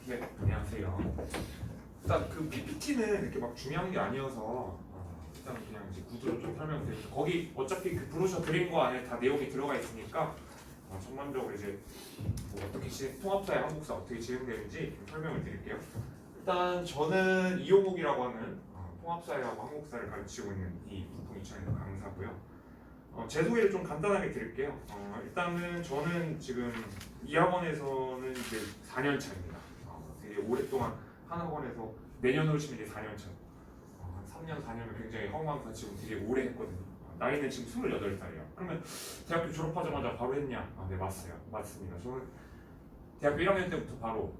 네, 안녕하세요. 일단 그 PPT는 이렇게 막 중요한 게 아니어서 일단 그냥 이제 구조를 좀 설명드릴게요. 거기 어차피 그 브로셔 드린 거 안에 다 내용이 들어가 있으니까 전반적으로 이제 뭐 어떻게 통합사회 한국사 어떻게 진행되는지 좀 설명을 드릴게요. 일단 저는 이용욱이라고 하는 통합사회하고 한국사를 가르치고 있는 이 북풍 2000에서 강사고요. 제 소개를 좀 간단하게 드릴게요. 일단은 저는 지금 이 학원에서는 이제 4년 차입니다. 되게 오랫동안 한 학원에서 내년으로 치면 이제 4년 차. 한 3년, 4년을 굉장히 허무하면서 지금 되게 오래 했거든요. 나이는 지금 28살이에요. 그러면 대학교 졸업하자마자 바로 했냐? 네, 맞습니다. 저는 대학교 1학년 때부터 바로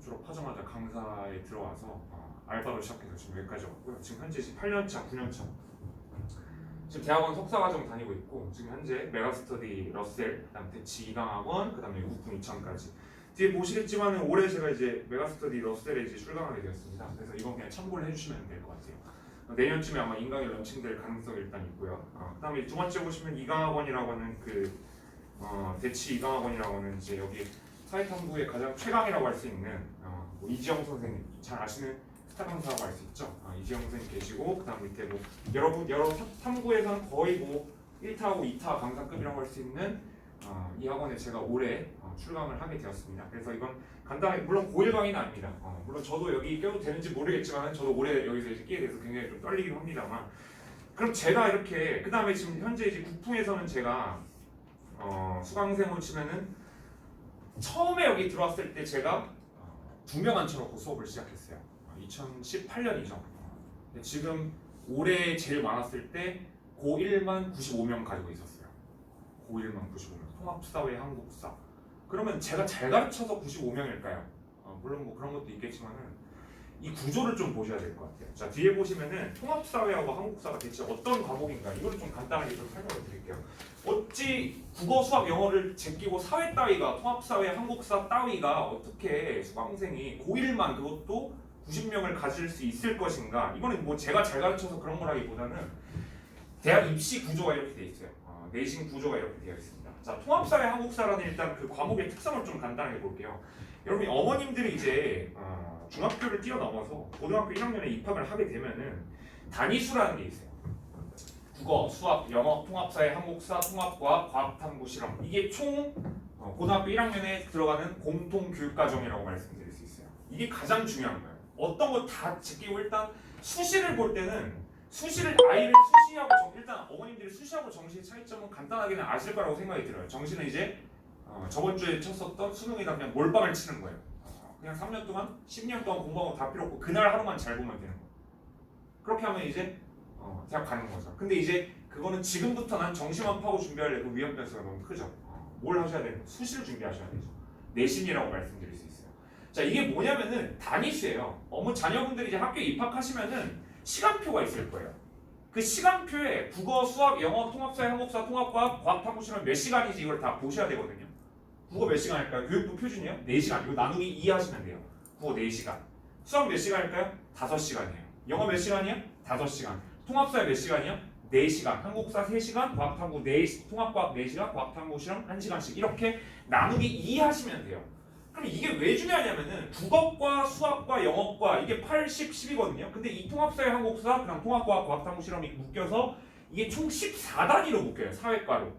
졸업하자마자 강사에 들어와서 알바로 시작해서 지금 여기까지 왔고요. 지금 현재 8년 차, 9년 차. 지금 대학원 석사과정 다니고 있고 지금 현재 메가스터디 러셀, 그다음 대치 2강학원, 그다음에 우풍 2000까지. 뒤에 보시겠지만 올해 제가 이제 메가스터디 러셀에 이제 출강하게 되었습니다. 그래서 이건 그냥 참고를 해주시면 될 것 같아요. 내년쯤에 아마 인강이 런칭될 가능성이 일단 있고요. 그다음에 두 번째 보시면 2강학원이라고 하는 대치 2강학원이라고 하는 이제 여기 사회탐구의 가장 최강이라고 할 수 있는 뭐 이지영 선생님 잘 아시는 스타 강사라고 할 수 있죠. 이지영 선생님 계시고 그다음 밑에 뭐 여러 탐구에서는 거의 뭐 1타하고 2타 강사급이라고 할 수 있는 이 학원에 제가 올해 출강을 하게 되었습니다. 그래서 이건 간단하게 물론 고1 강의는 아닙니다. 물론 저도 여기 껴도 되는지 모르겠지만 저도 올해 여기서 이제 끼게 돼서 굉장히 좀 떨리긴 합니다만 그럼 제가 이렇게 그 다음에 지금 현재 이제 국풍에서는 제가 수강생으로 치면은 처음에 여기 들어왔을 때 제가 2명 앉혀놓고 수업을 시작했어요. 2018년이죠. 지금 올해 제일 많았을 때 고1만 95명 가지고 있었어요. 고1만 95명. 통합사회 한국사. 그러면 제가 잘 가르쳐서 95명일까요? 물론 뭐 그런 것도 있겠지만은 이 구조를 좀 보셔야 될 것 같아요. 자, 뒤에 보시면은 통합사회하고 한국사가 대체 어떤 과목인가 이거를 좀 간단하게 좀 설명을 드릴게요. 어찌 국어, 수학, 영어를 제끼고 사회 따위가 통합사회, 한국사 따위가 어떻게 수강생이 고1만 그것도 90명을 가질 수 있을 것인가? 이거는 뭐 제가 잘 가르쳐서 그런 거라기보다는 대학 입시 구조가 이렇게 돼 있어요. 내신 구조가 이렇게 되어 있습니다. 자, 통합사회 한국사라는 일단 그 과목의 특성을 좀 간단하게 볼게요. 여러분 어머님들이 이제 중학교를 뛰어넘어서 고등학교 1학년에 입학을 하게 되면은 단위수라는 게 있어요. 국어, 수학, 영어, 통합사회, 한국사, 통합과학, 과학탐구, 실험 이게 총 고등학교 1학년에 들어가는 공통교육과정이라고 말씀드릴 수 있어요. 이게 가장 중요한 거예요. 어떤 거 다 제끼고 일단 수시를 볼 때는 수시를 아이를 수시하고 일단 어머님들이 수시하고 정시의 차이점은 간단하게는 아실 거라고 생각이 들어요. 정시는 이제 저번 주에 쳤었던 수능이다 그냥 몰빵을 치는 거예요. 그냥 3년 동안 10년 동안 공부하고 다 필요 없고 그날 하루만 잘 보면 되는 거예요. 그렇게 하면 이제 대학 가는 거죠. 근데 이제 그거는 지금부터 난 정시만 파고 준비할 그 위험 변수가 너무 크죠. 뭘 하셔야 되는 수시를 준비하셔야 되죠. 내신이라고 말씀드릴 수 있어요. 자, 이게 뭐냐면은 단위수예요. 자녀분들이 이제 학교에 입학하시면은 시간표가 있을 거예요. 그 시간표에 국어, 수학, 영어, 통합사회, 한국사, 통합과학, 과학탐구 실험 몇 시간인지 이걸 다 보셔야 되거든요. 국어 몇 시간 할까요? 교육부 표준이요? 4시간. 이거 나누기 2 하시면 돼요. 국어 4시간. 수학 몇 시간 할까요? 5시간이에요. 영어 몇 시간이요? 5시간. 통합사회 몇 시간이요? 4시간. 한국사 3시간, 과학탐구 4시간, 통합과학 4시간, 과학탐구 실험 1시간씩 이렇게 나누기 2 하시면 돼요. 그럼 이게 왜 중요하냐면은 국어과 수학과 영어과 이게 80, 10이거든요. 근데 이 통합사회 한국사, 그다음 통합과학, 과학탐구 실험이 묶여서 이게 총 14단위로 묶여요. 사회과로.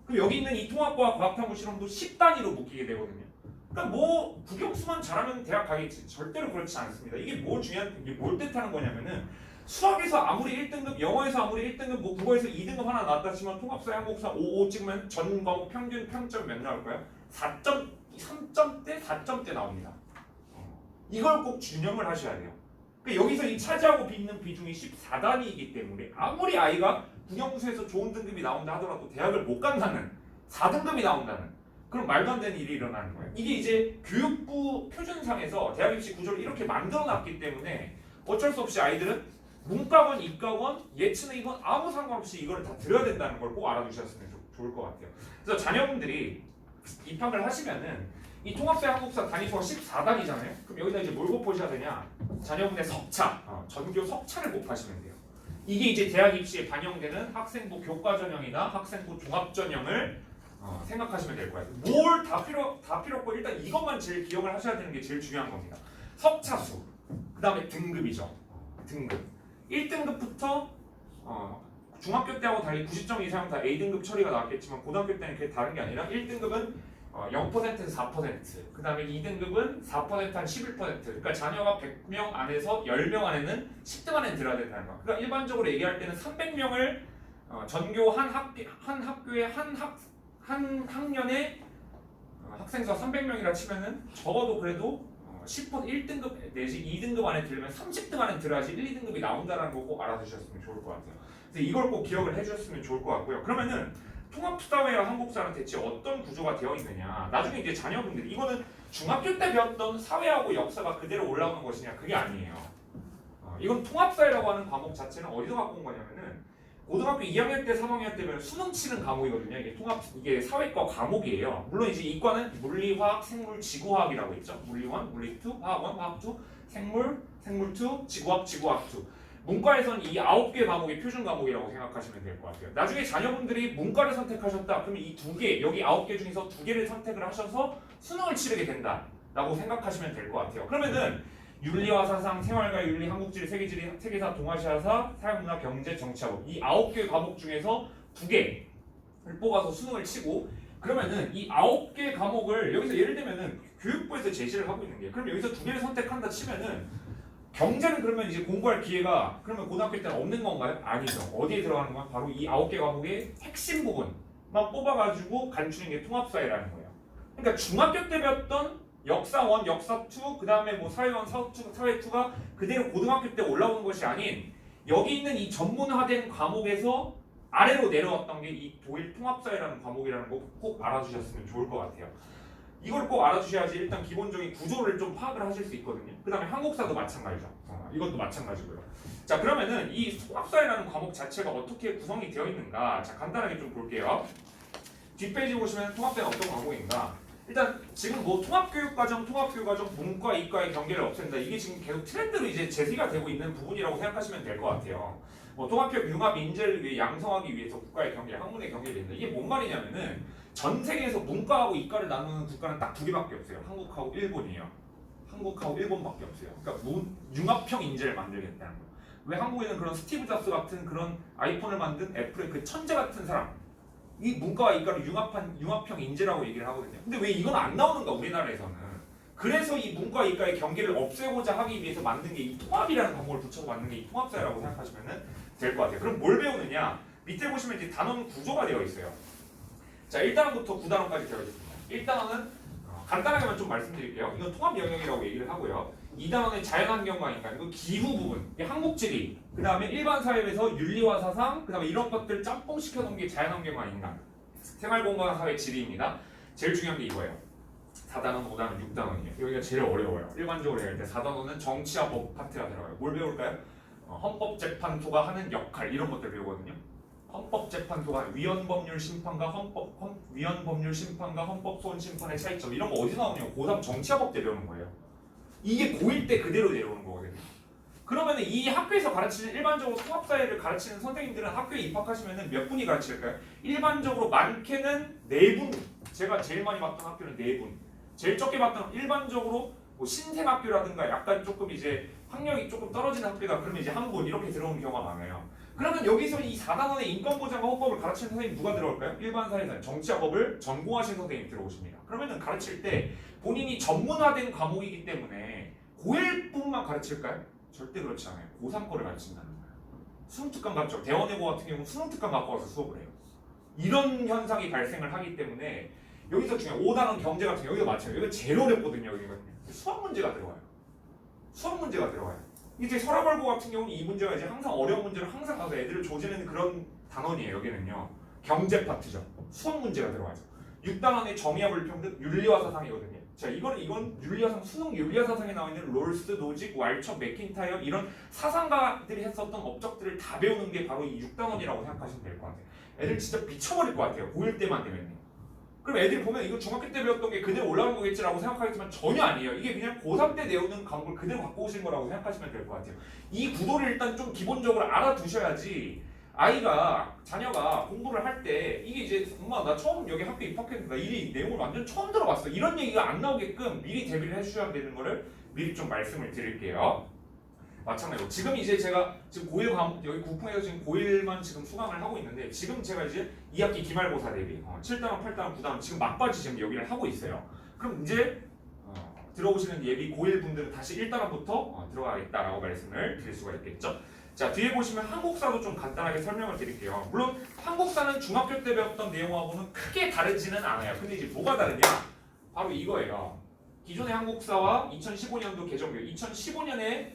그럼 여기 있는 이 통합과학, 과학탐구 실험도 10단위로 묶이게 되거든요. 그러니까 뭐 국영수만 잘하면 대학 가겠지. 절대로 그렇지 않습니다. 이게 뭘 뜻하는 거냐면은 수학에서 아무리 1등급, 영어에서 아무리 1등급, 뭐 국어에서 2등급 하나 나왔다 치면 통합사회 한국사 5 찍으면 전 과목 평균 평점 몇 나올까요? 3점대, 4점대 나옵니다. 이걸 꼭 준영을 하셔야 돼요. 그러니까 여기서 이 차지하고 있는 비중이 14단위이기 때문에 아무리 아이가 국영수에서 좋은 등급이 나온다 하더라도 대학을 못 간다는 4등급이 나온다는 그런 말도 안 되는 일이 일어나는 거예요. 이게 이제 교육부 표준상에서 대학 입시 구조를 이렇게 만들어놨기 때문에 어쩔 수 없이 아이들은 문과건, 이과건, 예체능이건 아무 상관없이 이걸 다 들어야 된다는 걸 꼭 알아두셨으면 좋을 것 같아요. 그래서 자녀분들이 입학을 하시면은 이 통합사회 한국사 단위수가 14단위잖아요. 그럼 여기다 이제 뭘 곱하셔야 되냐? 자녀분의 석차, 전교 석차를 곱하시면 돼요. 이게 이제 대학 입시에 반영되는 학생부 교과전형이나 학생부 종합전형을 생각하시면 될 거예요. 뭘 다 필요 없고 일단 이것만 제일 기억을 하셔야 되는 게 제일 중요한 겁니다. 석차수, 그 다음에 등급이죠. 등급. 1등급부터 중학교 때하고 달리 90점 이상 다 A등급 처리가 나왔겠지만 고등학교 때는 그게 다른 게 아니라 1등급은 0%에서 4%, 그 다음에 2등급은 4% 한 11%. 그러니까 자녀가 100명 안에서 10명 안에는 10등 안에 들어야 된다는 거야. 그러니까 일반적으로 얘기할 때는 300명을 전교 한 학교에 한 학년에 학생 수가 300명이라 치면은 적어도 그래도 10% 1등급 내지 2등급 안에 들면 30등 안에 들어야지 1, 2등급이 나온다는 거 꼭 알아두셨으면 좋을 것 같아요. 그래서 이걸 꼭 기억을 해주셨으면 좋을 것 같고요. 그러면은 통합사회와 한국사는 대체 어떤 구조가 되어 있느냐? 나중에 이제 자녀분들이 이거는 중학교 때 배웠던 사회하고 역사가 그대로 올라오는 것이냐? 그게 아니에요. 이건 통합사회라고 하는 과목 자체는 어디서 갖고 온 거냐면은 고등학교 2학년 때, 3학년 때면 수능 치는 과목이거든요. 이게 사회과 과목이에요. 물론 이제 이과는 물리, 화학, 생물, 지구화학이라고 있죠. 물리 1, 물리 2, 화학 1, 화학 2, 생물, 생물 2, 지구학, 지구학 2. 문과에서는 이 9개 과목이 표준 과목이라고 생각하시면 될 것 같아요. 나중에 자녀분들이 문과를 선택하셨다. 그러면 이 2개, 여기 9개 중에서 2개를 선택을 하셔서 수능을 치르게 된다라고 생각하시면 될 것 같아요. 그러면은 윤리와 사상, 생활과 윤리, 한국지리, 세계지리, 세계사, 동아시아사, 사회문화, 경제, 정치학업 이 9개 과목 중에서 2개를 뽑아서 수능을 치고 그러면은 이 9개 과목을 여기서 예를 들면은 교육부에서 제시를 하고 있는 게 그럼 여기서 2개를 선택한다 치면은 경제는 그러면 이제 공부할 기회가 그러면 고등학교 때는 없는 건가요? 아니죠. 어디에 들어가는 건 바로 이 9개 과목의 핵심 부분만 뽑아가지고 간추린 게 통합사회라는 거예요. 그러니까 중학교 때 배웠던 역사 1, 역사 2, 그 다음에 뭐 사회 1, 사회 2가 그대로 고등학교 때 올라오는 것이 아닌 여기 있는 이 전문화된 과목에서 아래로 내려왔던 게 이 도일 통합사회라는 과목이라는 거 꼭 알아주셨으면 좋을 것 같아요. 이걸 꼭 알아주셔야지 일단 기본적인 구조를 좀 파악을 하실 수 있거든요. 그 다음에 한국사도 마찬가지죠. 이것도 마찬가지고요. 자 그러면은 이 통합사회라는 과목 자체가 어떻게 구성이 되어 있는가 자 간단하게 좀 볼게요. 뒷페이지 보시면 통합사회는 어떤 과목인가 일단 지금 뭐 통합교육과정, 문과, 이과의 경계를 없앤다. 이게 지금 계속 트렌드로 이제 제시가 되고 있는 부분이라고 생각하시면 될 것 같아요. 뭐 통합교육 융합 인재를 위해 양성하기 위해서 국가의 경계, 학문의 경계를 된다. 이게 뭔 말이냐면은 전 세계에서 문과하고 이과를 나누는 국가는 딱 2개밖에 없어요. 한국하고 일본이에요. 한국하고 일본밖에 없어요. 그러니까 융합형 인재를 만들겠다는 거예요. 왜 한국에는 그런 스티브 잡스 같은 그런 아이폰을 만든 애플의 그 천재 같은 사람 이 문과와 이과를 융합형 인재라고 얘기를 하거든요. 근데 왜 이건 안 나오는가 우리나라에서는? 그래서 이 문과 이과의 경계를 없애고자 하기 위해서 만든 게 이 통합이라는 과목을 붙여서 만든 게 이 통합사회라고 생각하시면 될 것 같아요. 그럼 뭘 배우느냐? 밑에 보시면 이제 단원 구조가 되어 있어요. 자 1단원부터 9단원까지 되어 있습니다. 1단원은 간단하게만 좀 말씀드릴게요. 이건 통합 영역이라고 얘기를 하고요. 2단원은 자연환경과 인간, 이거 기후 부분, 한국지리, 그 다음에 일반 사회에서 윤리와 사상, 그 다음에 이런 것들 짬뽕 시켜놓은 게 자연환경과 인간, 생활공간 사회 지리입니다. 제일 중요한 게 이거예요. 4단원, 5단원, 6단원이에요. 여기가 제일 어려워요. 일반적으로 얘기할 때 4단원은 정치와 법 파트가 들어가요. 뭘 배울까요? 헌법재판소가 하는 역할 이런 것들 배우거든요. 헌법재판소가 위헌법률 심판과 위헌법률 심판과 헌법소원 심판의 차이점 이런 거 어디서 나오냐고 고3 정치화법 때 배우는 거예요. 이게 고1 때 그대로 내려오는 거거든요. 그러면 이 학교에서 가르치는 일반적으로 통합사회를 가르치는 선생님들은 학교에 입학하시면 몇 분이 가르칠까요? 일반적으로 많게는 4분. 제가 제일 많이 봤던 학교는 4분. 제일 적게 봤던 일반적으로 뭐 신생학교라든가 약간 조금 이제 학력이 조금 떨어지는 학교다 그러면 이제 한 분 이렇게 들어오는 경우가 많아요. 그러면 여기서 이 4단원의 인권보장과 헌법을 가르치는 선생님 누가 들어올까요? 일반 사회는 정치학법을 전공하신 선생님이 들어오십니다. 그러면은 가르칠 때 본인이 전문화된 과목이기 때문에 고1뿐만 가르칠까요? 절대 그렇지 않아요. 고3 거를 가르친다는 거예요. 수능특강 같죠. 대원외고 같은 경우는 수능특강 갖고 와서 수업을 해요. 이런 현상이 발생을 하기 때문에 여기서 중요한 5단원 경제 같은 경우 여기도 마찬가지예요. 여기가 제일 어렵거든요. 여기가 수학 문제가 들어가요. 수학 문제가 들어가요. 이제 서라벌고 같은 경우는 이 문제가 이제 항상 어려운 문제를 항상 가서 애들을 조지는 그런 단원이에요. 여기는요. 경제 파트죠. 수학 문제가 들어가죠. 6단원의 정의와 불평등, 윤리와 사상이거든요. 자, 이건 윤리와 사상, 수능 윤리와 사상에 나와 있는 롤스, 노직, 왈처, 맥킨타이어 이런 사상가들이 했었던 업적들을 다 배우는 게 바로 이 6단원이라고 생각하시면 될 것 같아요. 애들 진짜 미쳐버릴 것 같아요. 고1 때만 되면요. 그럼 애들이 보면 이거 중학교 때 배웠던 게 그대로 올라온 거겠지라고 생각하겠지만 전혀 아니에요. 이게 그냥 고3 때 내우는 과목을 그대로 갖고 오신 거라고 생각하시면 될 것 같아요. 이 구도를 일단 좀 기본적으로 알아두셔야지 자녀가 공부를 할 때 이게 이제 엄마 나 처음 여기 학교 입학했는데 나 이 내용을 완전 처음 들어봤어 이런 얘기가 안 나오게끔 미리 대비를 해주셔야 되는 거를 미리 좀 말씀을 드릴게요. 마찬가지로 지금 이제 제가 지금 고1 과목 여기 국풍에서 지금 고1만 지금 수강을 하고 있는데 지금 제가 이제 2학기 기말고사 대비 7단원, 8단원, 9단원 지금 막바지 지금 여기를 하고 있어요. 그럼 이제 들어오시는 예비 고1 분들은 다시 1단원부터 들어가겠다라고 말씀을 드릴 수가 있겠죠. 자 뒤에 보시면 한국사도 좀 간단하게 설명을 드릴게요. 물론 한국사는 중학교 때 배웠던 내용하고는 크게 다르지는 않아요. 근데 이제 뭐가 다르냐? 바로 이거예요. 기존의 한국사와 2015년도 개정교 2015년에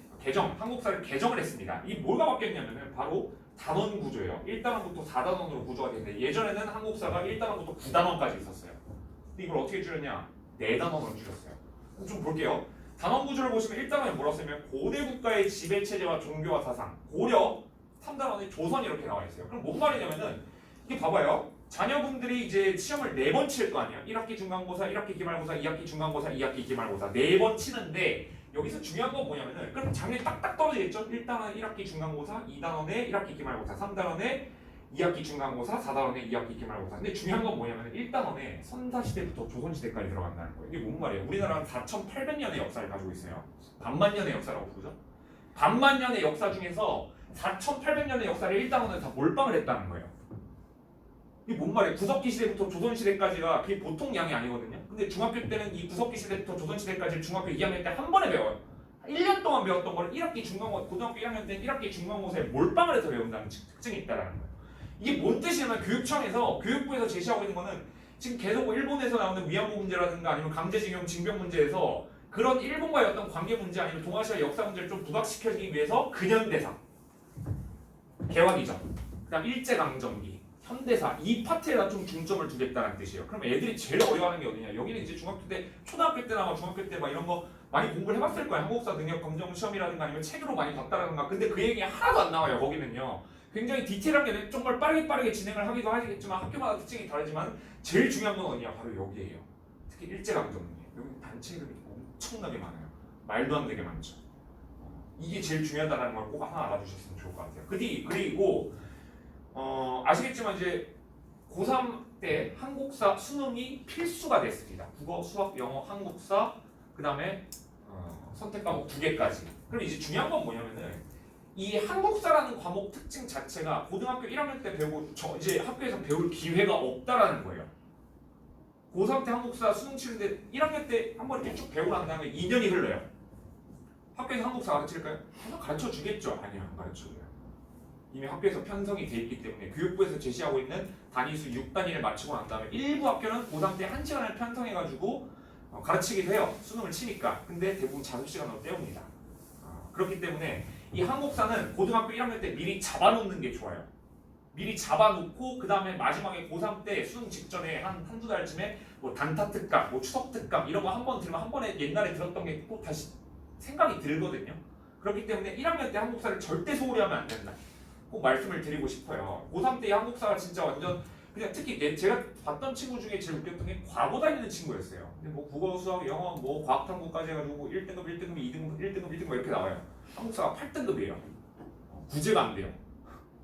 한국사를 개정을 했습니다. 이 뭐가 바뀌었냐면은 바로 단원 구조예요. 1단원부터 4단원으로 구조가 되는데 예전에는 한국사가 1단원부터 9단원까지 있었어요. 근데 이걸 어떻게 줄였냐? 4단원으로 줄였어요. 좀 볼게요. 단원 구조를 보시면 1단원에 뭐라고 쓰면 고대 국가의 지배 체제와 종교와 사상, 고려 3단원에 조선 이렇게 나와 있어요. 그럼 뭔 말이냐면은 이게 봐봐요. 자녀분들이 이제 시험을 4번 칠 거 아니야. 1학기 중간고사, 1학기 기말고사, 2학기 중간고사, 2학기 기말고사 4번 치는데 여기서 중요한 건 뭐냐면은 그럼 작년에 딱딱 떨어지겠죠? 1단원에 1학기 중간고사, 2단원에 1학기 기말고사, 3단원에 2학기 중간고사, 4단원에 2학기 기말고사. 근데 중요한 건 뭐냐면은 1단원에 선사시대부터 조선시대까지 들어간다는 거예요. 이게 뭔 말이에요? 우리나라는 4,800년의 역사를 가지고 있어요. 반만년의 역사라고 부르죠. 반만년의 역사 중에서 4,800년의 역사를 1단원에 다 몰빵을 했다는 거예요. 이게 뭔 말이에요? 구석기 시대부터 조선시대까지가 그게 보통 양이 아니거든요. 근데 중학교 때는 이 구석기 시대부터 조선시대까지 중학교 2학년 때 한 번에 배워요. 1년 동안 배웠던 걸 1학기 중간고사, 고등학교 1학년 때 1학기 중간고사에 몰빵을 해서 배운다는 특징이 있다는 거예요. 이게 뭔 뜻이냐면 교육청에서, 교육부에서 제시하고 있는 거는 지금 계속 일본에서 나오는 위안부 문제라든가 아니면 강제징용, 징병 문제에서 그런 일본과의 어떤 관계 문제 아니면 동아시아 역사 문제를 좀 부각시키기 위해서 근현대사, 개화기전, 그다음 일제강점기, 현대사 이 파트에다 좀 중점을 두겠다는 뜻이에요. 그럼 애들이 제일 어려워하는 게 어디냐? 여기는 이제 중학교 때, 초등학교 때나 중학교 때 막 이런 거 많이 공부를 해봤을 거예요. 한국사 능력 검정 시험이라든가 아니면 책으로 많이 봤다라든가. 근데 그 얘기 하나도 안 나와요. 거기는요. 굉장히 디테일하게 정말 빠르게 진행을 하기도 하겠지만 학교마다 특징이 다르지만 제일 중요한 건 어디냐? 바로 여기에요. 특히 일제강점기. 여기 단체 이름이 엄청나게 많아요. 말도 안 되게 많죠. 이게 제일 중요하다는 걸 꼭 하나 알아두셨으면 좋을 것 같아요. 그리고 아시겠지만 이제 고3 때 한국사 수능이 필수가 됐습니다. 국어, 수학, 영어, 한국사 그 다음에 선택 과목 2개까지. 그럼 이제 중요한 건 뭐냐면은 이 한국사라는 과목 특징 자체가 고등학교 1학년 때 배우고 이제 학교에서 배울 기회가 없다라는 거예요. 고3 때 한국사 수능 치는데 1학년 때 한번 이렇게 쭉 배우고 난 다음에 2년이 흘러요. 학교에서 한국사 가르칠까요? 가르쳐 주겠죠? 아니요, 안 가르쳐 줘요. 이미 학교에서 편성이 돼 있기 때문에 교육부에서 제시하고 있는 단위수 6단위를 마치고 난 다음에 일부 학교는 고3 때 1시간을 편성해가지고 가르치기도 해요. 수능을 치니까. 근데 대부분 자습시간으로 때웁니다. 그렇기 때문에 이 한국사는 고등학교 1학년 때 미리 잡아놓는 게 좋아요. 미리 잡아놓고 그 다음에 마지막에 고3 때 수능 직전에 한두 달쯤에 뭐 단타 특강, 뭐 추석 특강 이런 거 한 번 들으면 한 번에 옛날에 들었던 게 또 다시 생각이 들거든요. 그렇기 때문에 1학년 때 한국사를 절대 소홀히 하면 안 된다. 꼭 말씀을 드리고 싶어요. 고3 때 한국사가 진짜 완전 그냥 특히 제가 봤던 친구 중에 제일 웃겼던 게 과고 다니는 친구였어요. 근데 뭐 국어, 수학, 영어, 뭐 과학탐구까지 해가지고 1등급, 1등급, 2등급, 1등급, 1등급 이렇게 나와요. 한국사가 8등급이에요. 구제가 안 돼요.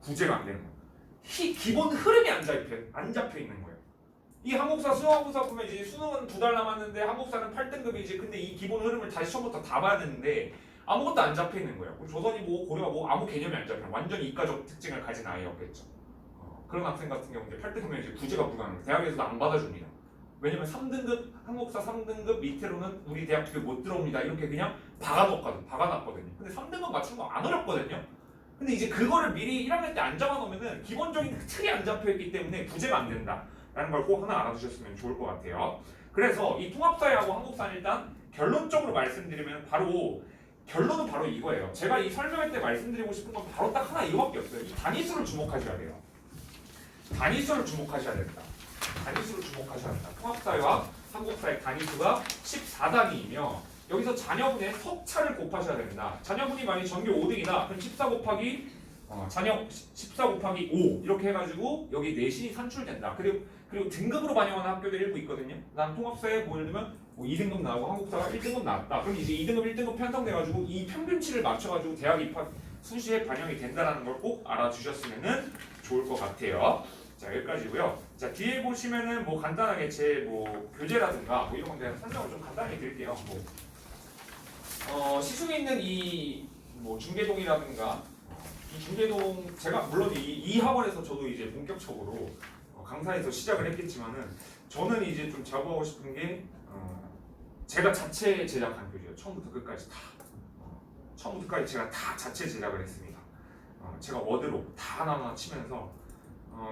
구제가 안 되는 거예요. 기본 흐름이 안 잡혀 있는 거예요. 이 한국사, 수학고사 보면 이제 수능은 2달 남았는데 한국사는 8등급이지. 근데 이 기본 흐름을 다시 처음부터 다 봐야 되는데 아무것도 안 잡혀 있는 거예요. 조선이 뭐 고려가 뭐 아무 개념이 안 잡혀요. 완전히 이과적 특징을 가진 아이였겠죠. 그런 학생 같은 경우 이제 8등급이면 이제 구제가 불가능해요. 대학에서도 안 받아줍니다. 왜냐면 3등급 한국사 3등급 밑으로는 우리 대학교 못 들어옵니다. 이렇게 그냥 박아놨거든요. 근데 3등급 맞추는 거 안 어렵거든요. 근데 이제 그거를 미리 1학년 때 안 잡아놓으면은 기본적인 틀이 안 잡혀있기 때문에 구제가 안 된다라는 걸 꼭 하나 알아두셨으면 좋을 것 같아요. 그래서 이 통합사회하고 한국사는 일단 결론적으로 말씀드리면 결론은 바로 이거예요. 제가 이 설명할 때 말씀드리고 싶은 건 바로 딱 하나 이거밖에 없어요. 이 단위수를 주목하셔야 돼요. 단위수를 주목하셔야 된다. 단위수를 주목하셔야 한다. 통합사회와 한국사의 단위수가 14단위이며 여기서 자녀분의 석차를 곱하셔야 된다. 자녀분이 만약 전교 5등이다. 그럼 14 곱하기 5 이렇게 해가지고 여기 내신이 산출된다. 그리고 등급으로 반영하는 학교들 일부 있거든요. 난 통합사회 뭐 예를 들면 뭐 2등급 나오고 한국사가 1등급 나왔다. 그럼 이제 2등급, 1등급 편성돼가지고 이 평균치를 맞춰가지고 대학 입학 수시에 반영이 된다는 걸 꼭 알아주셨으면 좋을 것 같아요. 자, 여기까지고요. 자, 뒤에 보시면은 뭐 간단하게 제 뭐 교재라든가 뭐 이런 건데 설명을 좀 간단하게 드릴게요. 시중에 있는 이 뭐 중계동이라든가 이 중계동 제가 물론 이 학원에서 저도 이제 본격적으로 강사에서 시작을 했겠지만은 저는 이제 좀 자부하고 싶은 게 제가 자체 제작한 교재예요. 처음부터 끝까지 다 처음부터 끝까지 제가 다 자체 제작을 했습니다. 제가 워드로 다 하나하나 치면서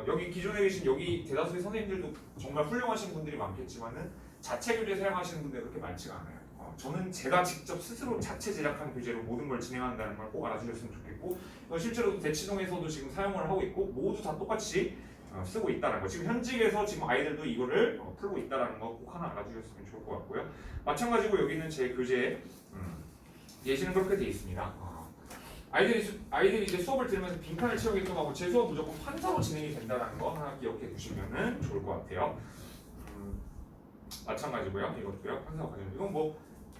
여기 기존에 계신 여기 대다수의 선생님들도 정말 훌륭하신 분들이 많겠지만은 자체 교재 사용하시는 분들이 그렇게 많지가 않아요. 저는 제가 직접 스스로 자체 제작한 교재로 모든 걸 진행한다는 걸 꼭 알아주셨으면 좋겠고 실제로 대치동에서도 지금 사용을 하고 있고 모두 다 똑같이 쓰고 있다는 거. 지금 현직에서 지금 아이들도 이거를 풀고 있다는 거 꼭 하나 알아주셨으면 좋을 것 같고요. 마찬가지고 여기는 제 교재에 예시는 그렇게 돼 있습니다. 아이들이 이제 수업을 들으면서 빈칸을 채우게끔 하고 제 수업 무조건 판사로 진행이 된다는 거 하나 기억해 두시면은 좋을 것 같아요. 마찬가지고요. 이것도요. 판사 관련 이건 뭐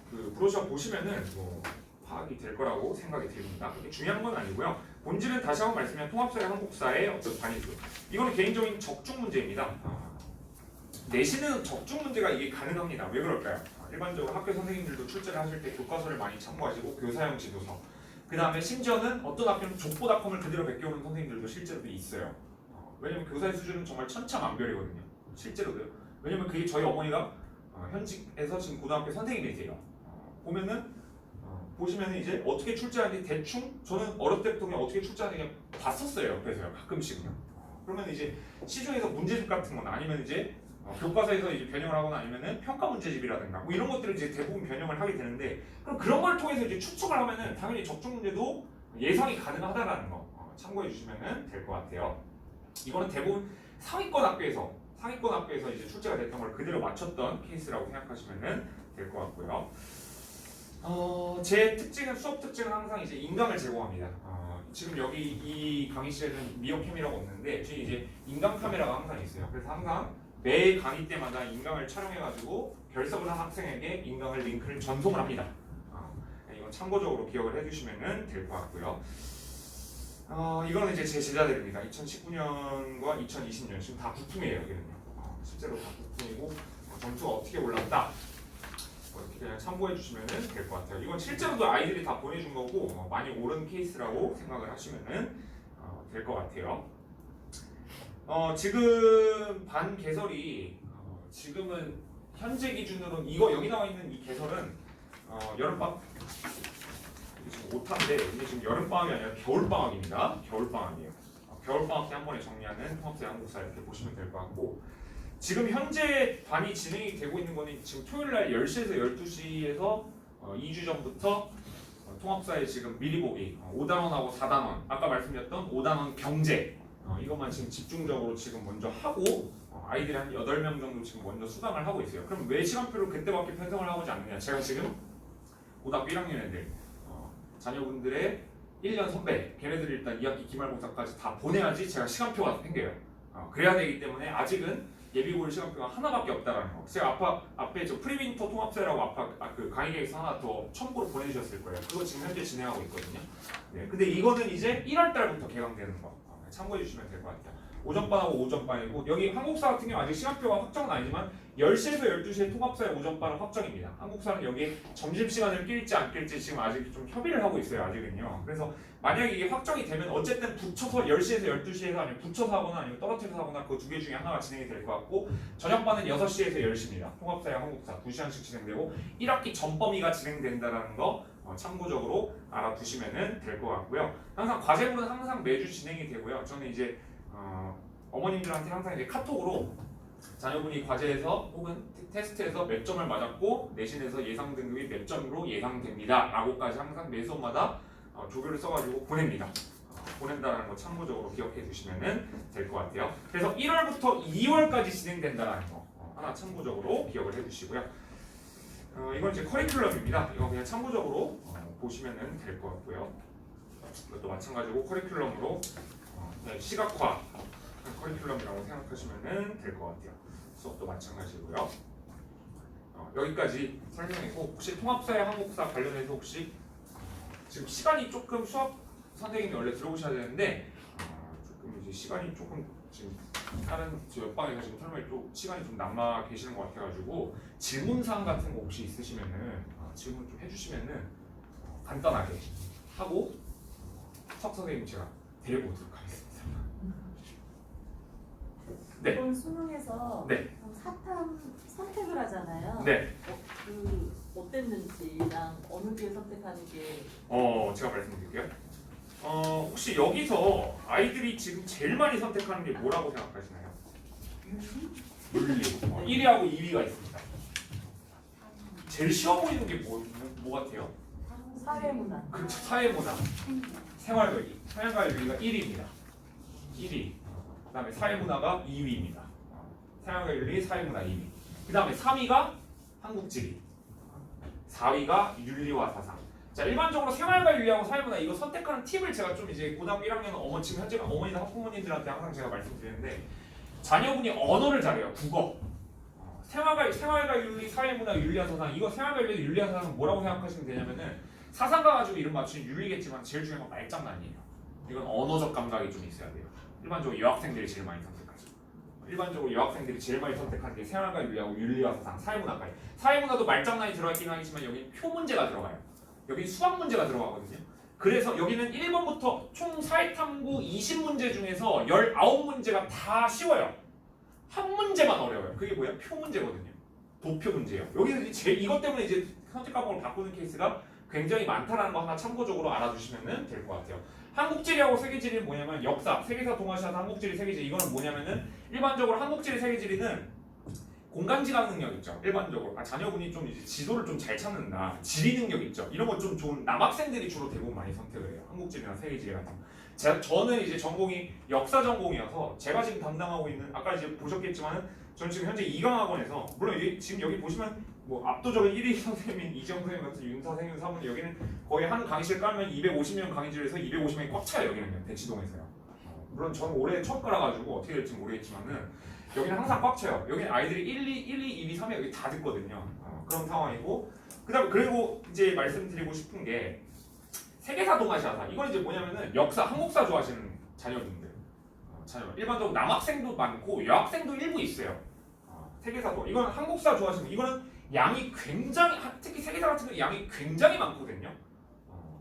그 브로셔 보시면은 뭐 파악이 될 거라고 생각이 듭니다. 그게 중요한 건 아니고요. 본질은 다시 한번 말씀드리면 통합사회 한국사의 어떤 단위수. 이거는 개인적인 적중 문제입니다. 내신은 적중 문제가 이게 가능합니다. 왜 그럴까요? 일반적으로 학교 선생님들도 출제를 하실 때 교과서를 많이 참고하시고 교사용 지도서 그 다음에 심지어는 어떤 학교는 족보닷컴을 그대로 베껴오는 선생님들도 실제로도 있어요. 왜냐면 교사의 수준은 정말 천차만별이거든요. 실제로도요. 왜냐면 그게 저희 어머니가 현직에서 지금 고등학교 선생님이세요. 보면은 보시면은 이제 어떻게 출제하는지 대충 저는 어렸을 때부터 그냥 어떻게 출제하는지 그냥 봤었어요. 옆에서요. 가끔씩요. 그러면 이제 시중에서 문제집 같은 거나 아니면 이제 교과서에서 이제 변형을 하거나 아니면은 평가 문제집이라든가 뭐 이런 것들을 이제 대부분 변형을 하게 되는데 그럼 그런 걸 통해서 이제 추측을 하면은 당연히 적중 문제도 예상이 가능하다라는 거 참고해 주시면은 될 것 같아요. 이거는 대부분 상위권 학교에서 이제 출제가 됐던 걸 그대로 맞췄던 케이스라고 생각하시면은 될 것 같고요. 제 특징은 수업 특징은 항상 이제 인강을 제공합니다. 지금 여기 이 강의실에는 미어캠이라고 없는데 뒤에 이제 인강 카메라가 항상 있어요. 그래서 항상 매 강의 때마다 인강을 촬영해가지고 결석을 한 학생에게 인강을 링크를 전송을 합니다. 이건 참고적으로 기억을 해주시면 될 것 같고요. 이거는 이제 제 제자들입니다. 2019년과 2020년 지금 다 부품이에요. 여기는요. 실제로 다 부품이고 점수가 어떻게 올랐다 이렇게 그냥 참고해 주시면 될 것 같아요. 이건 실제로도 아이들이 다 보내준 거고 많이 오른 케이스라고 생각을 하시면 될 것 같아요. 지금 반 개설이 지금은 현재 기준으로는 이거 여기 나와 있는 이 개설은 여름방학 지금 5타인데 이게 지금 여름방학이 아니라 겨울방학입니다. 겨울방학이에요. 겨울방학 때 한 번에 정리하는 통합사회 한국사 이렇게 보시면 될 것 같고 지금 현재 반이 진행이 되고 있는 거는 지금 토요일날 10시에서 12시에서 2주 전부터 통합사회 지금 미리 보기 5단원하고 4단원 아까 말씀드렸던 5단원 경제 이것만 지금 집중적으로 지금 먼저 하고 아이들이 한 8명 정도 지금 먼저 수강을 하고 있어요. 그럼 왜 시간표를 그때밖에 편성을 하지 않느냐? 제가 지금 고등학교 1학년 애들 자녀분들의 1년 선배 걔네들 일단 2학기 기말고사까지 다 보내야지 제가 시간표가 생겨요. 그래야 되기 때문에 아직은 예비고일 시간표가 하나밖에 없다라는 거. 제가 앞에 저 프리윈터 통합사회라고 아까 그 강의 계획서 하나 더 첨부로 보내주셨을 거예요. 그거 지금 현재 진행하고 있거든요. 네, 근데 이거는 이제 1월 달부터 개강되는 거. 참고해 주시면 될 것 같아요. 오전반하고 오전반이고 여기 한국사 같은 경우 아직 시간표가 확정은 아니지만 10시에서 12시에 통합사회 오전반은 확정입니다. 한국사는 여기에 점심시간을 낄지 안 낄지 지금 아직 좀 협의를 하고 있어요. 아직은요. 그래서 만약에 이게 확정이 되면 어쨌든 붙여서 10시에서 12시에서 아니면 붙여서 하거나 아니면 떨어뜨려서 하거나 그 두 개 중에 하나가 진행이 될 것 같고 저녁반은 6시에서 10시입니다. 통합사회 한국사 2시간씩 진행되고 1학기 전범위가 진행된다는 거 참고적으로 알아두시면 될 것 같고요. 항상 과제물은 항상 매주 진행이 되고요. 저는 이제 어머님들한테 항상 이제 카톡으로 자녀분이 과제에서 혹은 테스트에서 몇 점을 맞았고 내신에서 예상 등급이 몇 점으로 예상됩니다 라고까지 항상 매 수업마다 조교를 써가지고 보냅니다. 보낸다는 거 참고적으로 기억해 두시면 될 것 같아요. 그래서 1월부터 2월까지 진행된다는 거 하나 참고적으로 기억을 해 두시고요. 이건 이제 커리큘럼입니다. 이거 그냥 참고적으로 보시면 될 것 같고요. 이것도 마찬가지고 커리큘럼으로 시각화 커리큘럼이라고 생각하시면 될 것 같아요. 수업도 마찬가지고요. 여기까지 설명했고 혹시 통합사회 한국사 관련해서 혹시 지금 시간이 조금 수업 선생님이 원래 들어오셔야 되는데 조금 이제 시간이 조금 지금 다른 저 옆방에서 지금 설명이 또 시간이 좀 남아 계시는 것 같아가지고 질문사항 같은 거 혹시 있으시면은 질문 좀 해주시면은 간단하게 하고 석 선생님 제가 데려오도록 하겠습니다. 네. 이번 수능에서 네. 사탐 선택을 하잖아요. 네. 그 어땠는지랑 어느 길 선택하는 게 제가 말씀드릴게요. 혹시 여기서 아이들이 지금 제일 많이 선택하는 게 뭐라고 생각하시나요? 윤리. 1위하고 2위가 있습니다. 제일 쉬워 보이는 게 뭐 같아요? 사회문화. 그렇죠. 사회문화. 생활관리. 생활관리가 1위입니다. 1위. 그 다음에 사회문화가 2위입니다. 생활관리, 사회문화 2위. 그 다음에 3위가 한국지리. 4위가 윤리와 사상. 자, 일반적으로 생활관리하고 사회문화 이거 선택하는 팁을 제가 좀 이제 고등학교 1학년 지금 현재 어머니나 학부모님들한테 항상 제가 말씀드리는데 자녀분이 언어를 잘해요. 국어. 생활관리, 사회문화, 윤리와 사상. 이거 생활관리, 윤리와 사상 뭐라고 생각하시면 되냐면은 사상가 가지고 이름 맞추는 윤리겠지만 제일 중요한 건 말장난이에요. 이건 언어적 감각이 좀 있어야 돼요. 일반적으로 여학생들이 제일 많이 선택하죠. 일반적으로 여학생들이 제일 많이 선택하는 게 생활과 윤리하고 윤리와 사상, 사회문화까지. 사회문화도 말장난이 들어있긴 하지만 여기는 표 문제가 들어가요. 여기 수학 문제가 들어가거든요. 그래서 여기는 1번부터 총 사회탐구 20문제 중에서 19문제가 다 쉬워요. 한 문제만 어려워요. 그게 뭐야? 표 문제거든요. 도표 문제예요. 여기서 이것 때문에 이제 선택 과목을 바꾸는 케이스가 굉장히 많다라는 거 하나 참고적으로 알아두시면 될 것 같아요. 한국지리하고 세계지리는 뭐냐면 역사, 세계사, 동아시아사, 한국지리, 세계지리 이거는 뭐냐면은 일반적으로 한국지리, 세계지리는 공간지각 능력 있죠. 일반적으로 자녀분이 좀 이제 지도를 좀 잘 찾는다, 지리 능력 있죠. 이런 거 좀 좋은 남학생들이 주로 대부분 많이 선택을 해요. 한국지리나 세계지리 같은 거. 저는 이제 전공이 역사 전공이어서 제가 지금 담당하고 있는 아까 이제 보셨겠지만은 저는 지금 현재 이강학원에서 물론 이제 지금 여기 보시면 뭐 압도적인 1위 선생님인 이정 선생님 같은 윤사 선생님 사모님 여기는 거의 한 강의실 깔면 250명 강의실에서 250명이 꽉 차요. 여기는요. 대치동에서요. 물론 저는 올해 처음 깔아가지고 어떻게 될지 모르겠지만은 여기는 항상 꽉 차요. 여기는 아이들이 1, 2, 3위 여기 다 듣거든요. 그런 상황이고 그다음 그리고 이제 말씀드리고 싶은 게 세계사 동아시아사 이건 이제 뭐냐면은 역사 한국사 좋아하시는 자녀분들 일반적으로 남학생도 많고 여학생도 일부 있어요. 세계사도 이건 한국사 좋아하시는 이거는 양이 굉장히 특히 세계사 같은 경우 양이 굉장히 많거든요.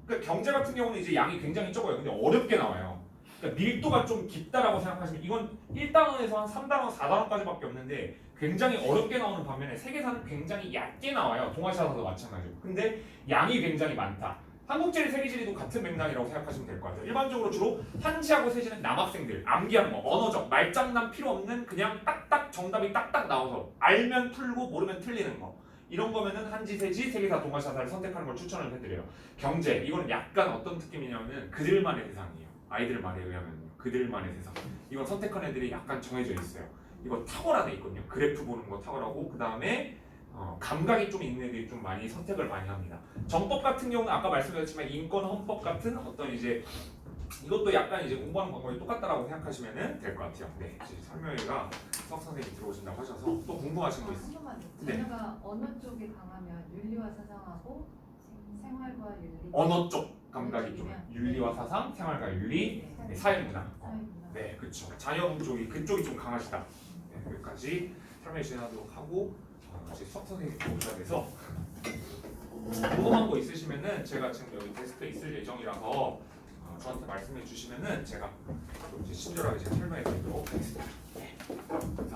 그러니까 경제 같은 경우는 이제 양이 굉장히 적어요. 근데 어렵게 나와요. 그러니까 밀도가 좀 깊다라고 생각하시면 이건 1단원에서 한 3단원, 4단원까지밖에 없는데 굉장히 어렵게 나오는 반면에 세계사는 굉장히 얕게 나와요. 동아시아사도 마찬가지고. 근데 양이 굉장히 많다. 한국지리, 세계지리도 같은 맥락이라고 생각하시면 될 것 같아요. 일반적으로 주로 한지하고 세지는 남학생들, 암기하는 거, 언어적, 말장난 필요 없는 그냥 딱딱 정답이 딱딱 나와서 알면 풀고 모르면 틀리는 거. 이런 거면은 한지, 세지, 세계사, 동아시아사를 선택하는 걸 추천을 해드려요. 경제, 이거는 약간 어떤 느낌이냐면은 그들만의 대상이에요. 아이들 말에 의하면 그들만의 대상. 이건 선택한 애들이 약간 정해져 있어요. 이거 탁월한 애 있거든요. 그래프 보는 거 탁월하고 그 다음에 감각이 좀 있는 애들이 좀 많이 선택을 많이 합니다. 정법 같은 경우는 아까 말씀드렸지만 인권 헌법 같은 어떤 이제 이것도 약간 이제 공부하는 방법이 똑같다라고 생각하시면 될 것 같아요. 네, 이제 설명회가 석 선생님이 들어오신다고 하셔서 또 궁금하신 거 있으세요? 한 번만 더. 네. 자녀가 어느 쪽에 강하면 윤리와 사상하고 생활과 윤리. 언어 쪽 감각이 좀 윤리와 사상, 생활과 윤리, 네, 사회문화. 사회문화. 네, 그렇죠. 자녀분 쪽이 그쪽이 좀 강하시다. 네, 여기까지 설명 진행하도록 하고 이제 수학 선생님이 오셔야 돼서 궁금한 거 있으시면은 제가 지금 여기 데스크에 있을 예정이라서 저한테 말씀해 주시면은 제가 좀 이제 친절하게 제가 설명해 드리도록 하겠습니다. 네, 감사합니다.